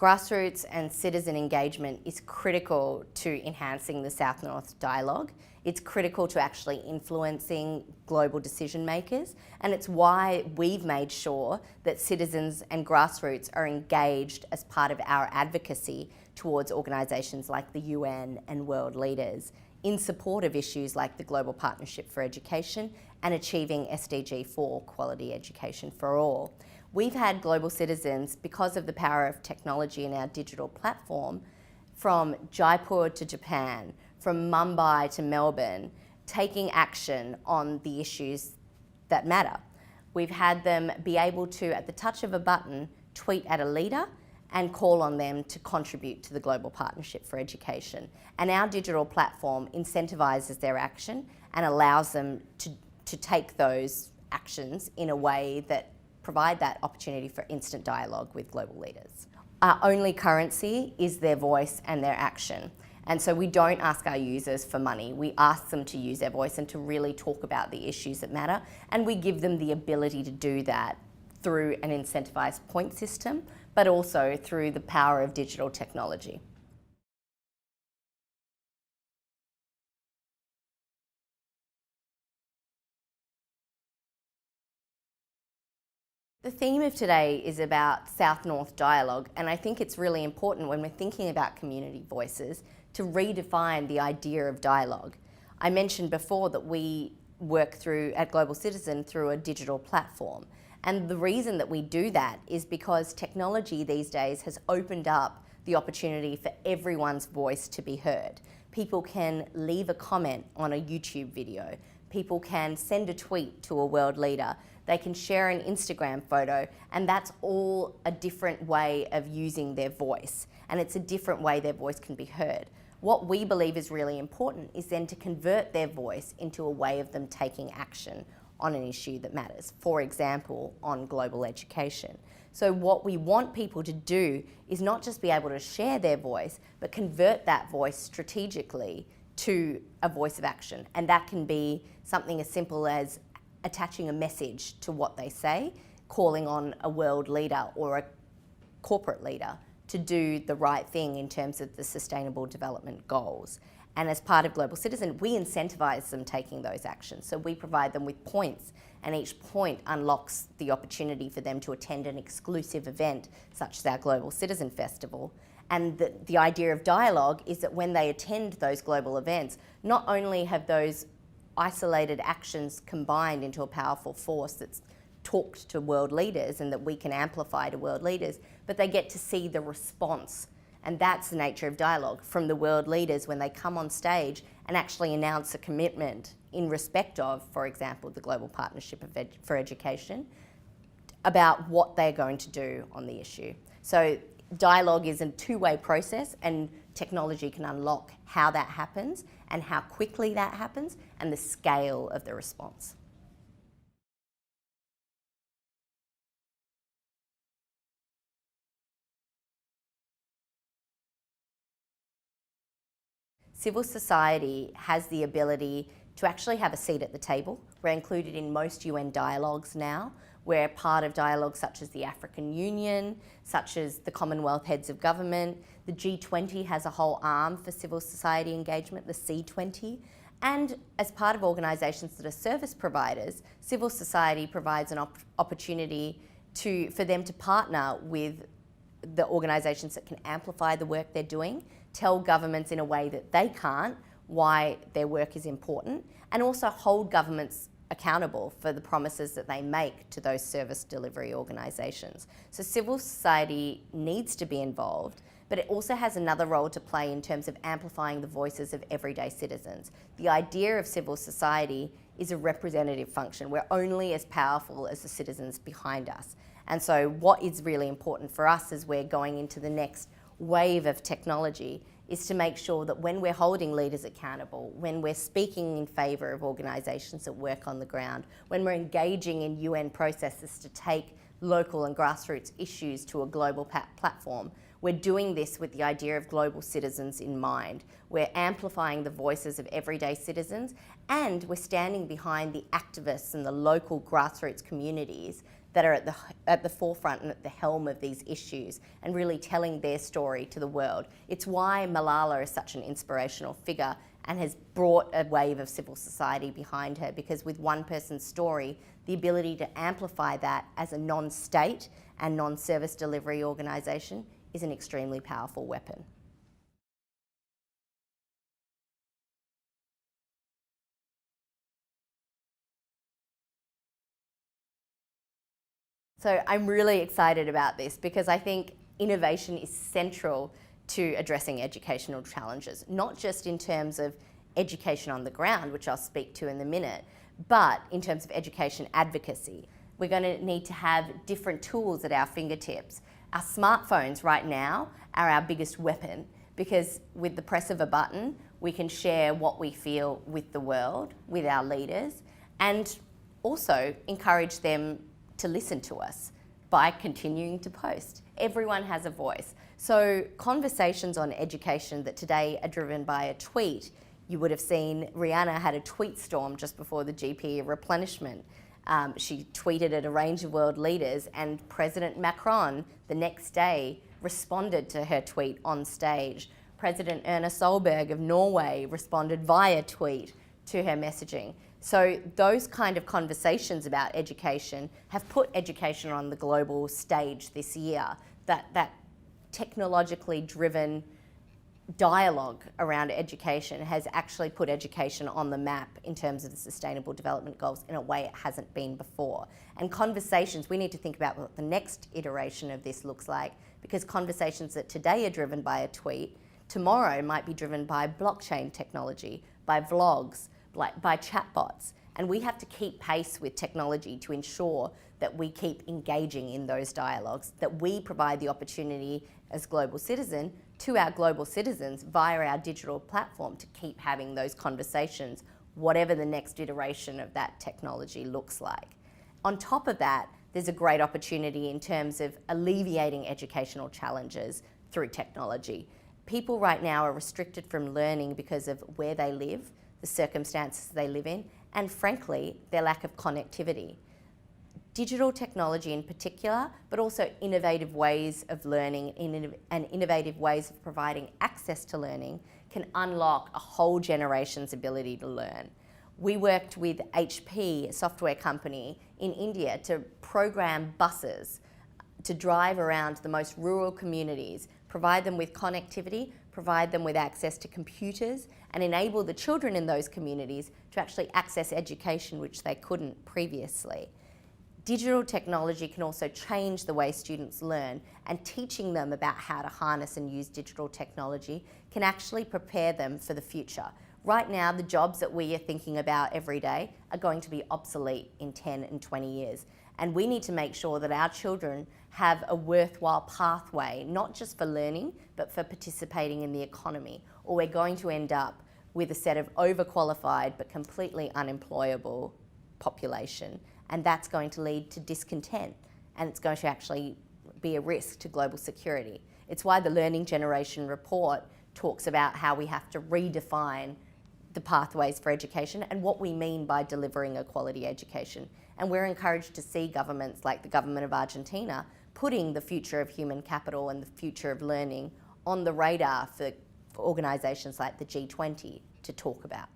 Grassroots and citizen engagement is critical to enhancing the South-North dialogue. It's critical to actually influencing global decision makers, and it's why we've made sure that citizens and grassroots are engaged as part of our advocacy towards organisations like the UN and world leaders in support of issues like the Global Partnership for Education and achieving SDG 4, quality education for all. We've had global citizens, because of the power of technology in our digital platform, from Jaipur to Japan, from Mumbai to Melbourne, taking action on the issues that matter. We've had them be able to, at the touch of a button, tweet at a leader and call on them to contribute to the Global Partnership for Education. And our digital platform incentivises their action and allows them to take those actions in a way that provide that opportunity for instant dialogue with global leaders. Our only currency is their voice and their action. And so we don't ask our users for money. We ask them to use their voice and to really talk about the issues that matter. And we give them the ability to do that through an incentivised point system, but also through the power of digital technology. The theme of today is about South-North dialogue, and I think it's really important when we're thinking about community voices to redefine the idea of dialogue. I mentioned before that we work at Global Citizen through a digital platform, and the reason that we do that is because technology these days has opened up the opportunity for everyone's voice to be heard. People can leave a comment on a YouTube video. People can send a tweet to a world leader. They can share an Instagram photo, and that's all a different way of using their voice, and it's a different way their voice can be heard. What we believe is really important is then to convert their voice into a way of them taking action on an issue that matters, for example, on global education. So what we want people to do is not just be able to share their voice, but convert that voice strategically to a voice of action. And that can be something as simple as attaching a message to what they say, calling on a world leader or a corporate leader to do the right thing in terms of the Sustainable Development Goals. And as part of Global Citizen, we incentivise them taking those actions. So we provide them with points, and each point unlocks the opportunity for them to attend an exclusive event, such as our Global Citizen Festival. And the idea of dialogue is that when they attend those global events, not only have those isolated actions combined into a powerful force that's talked to world leaders and that we can amplify to world leaders, but they get to see the response. And that's the nature of dialogue from the world leaders when they come on stage and actually announce a commitment in respect of, for example, the Global Partnership for Education, about what they're going to do on the issue. So dialogue is a two-way process, and technology can unlock how that happens and how quickly that happens and the scale of the response. Civil society has the ability to actually have a seat at the table. We're included in most UN dialogues now. We're part of dialogues such as the African Union, such as the Commonwealth Heads of Government. The G20 has a whole arm for civil society engagement, the C20. And as part of organisations that are service providers, civil society provides an opportunity for them to partner with the organisations that can amplify the work they're doing, tell governments in a way that they can't why their work is important, and also hold governments accountable for the promises that they make to those service delivery organisations. So civil society needs to be involved, but it also has another role to play in terms of amplifying the voices of everyday citizens. The idea of civil society is a representative function. We're only as powerful as the citizens behind us. And so what is really important for us as we're going into the next wave of technology is to make sure that when we're holding leaders accountable, when we're speaking in favour of organisations that work on the ground, when we're engaging in UN processes to take local and grassroots issues to a global platform, we're doing this with the idea of global citizens in mind. We're amplifying the voices of everyday citizens, and we're standing behind the activists and the local grassroots communities that are at the forefront and at the helm of these issues and really telling their story to the world. It's why Malala is such an inspirational figure and has brought a wave of civil society behind her, because with one person's story, the ability to amplify that as a non-state and non-service delivery organisation is an extremely powerful weapon. So I'm really excited about this because I think innovation is central to addressing educational challenges, not just in terms of education on the ground, which I'll speak to in a minute, but in terms of education advocacy. We're going to need to have different tools at our fingertips. Our smartphones right now are our biggest weapon, because with the press of a button, we can share what we feel with the world, with our leaders, and also encourage them to listen to us by continuing to post. Everyone has a voice. So conversations on education that today are driven by a tweet, you would have seen Rihanna had a tweet storm just before the GP replenishment. She tweeted at a range of world leaders, and President Macron the next day responded to her tweet on stage. President Erna Solberg of Norway responded via tweet to her messaging. So those kind of conversations about education have put education on the global stage this year. That technologically driven dialogue around education has actually put education on the map in terms of the Sustainable Development Goals in a way it hasn't been before. And conversations, we need to think about what the next iteration of this looks like, because conversations that today are driven by a tweet, tomorrow might be driven by blockchain technology, by vlogs, by chatbots. And we have to keep pace with technology to ensure that we keep engaging in those dialogues, that we provide the opportunity as global citizen to our global citizens via our digital platform to keep having those conversations, whatever the next iteration of that technology looks like. On top of that, there's a great opportunity in terms of alleviating educational challenges through technology. People right now are restricted from learning because of where they live, the circumstances they live in, and frankly, their lack of connectivity. Digital technology in particular, but also innovative ways of learning and innovative ways of providing access to learning can unlock a whole generation's ability to learn. We worked with HP, a software company in India, to program buses to drive around the most rural communities, provide them with connectivity, provide them with access to computers, and enable the children in those communities to actually access education which they couldn't previously. Digital technology can also change the way students learn, and teaching them about how to harness and use digital technology can actually prepare them for the future. Right now, the jobs that we are thinking about every day are going to be obsolete in 10 and 20 years. And we need to make sure that our children have a worthwhile pathway, not just for learning, but for participating in the economy, or we're going to end up with a set of overqualified but completely unemployable population. And that's going to lead to discontent, and it's going to actually be a risk to global security. It's why the Learning Generation report talks about how we have to redefine the pathways for education and what we mean by delivering a quality education. And we're encouraged to see governments like the government of Argentina putting the future of human capital and the future of learning on the radar for organisations like the G20 to talk about.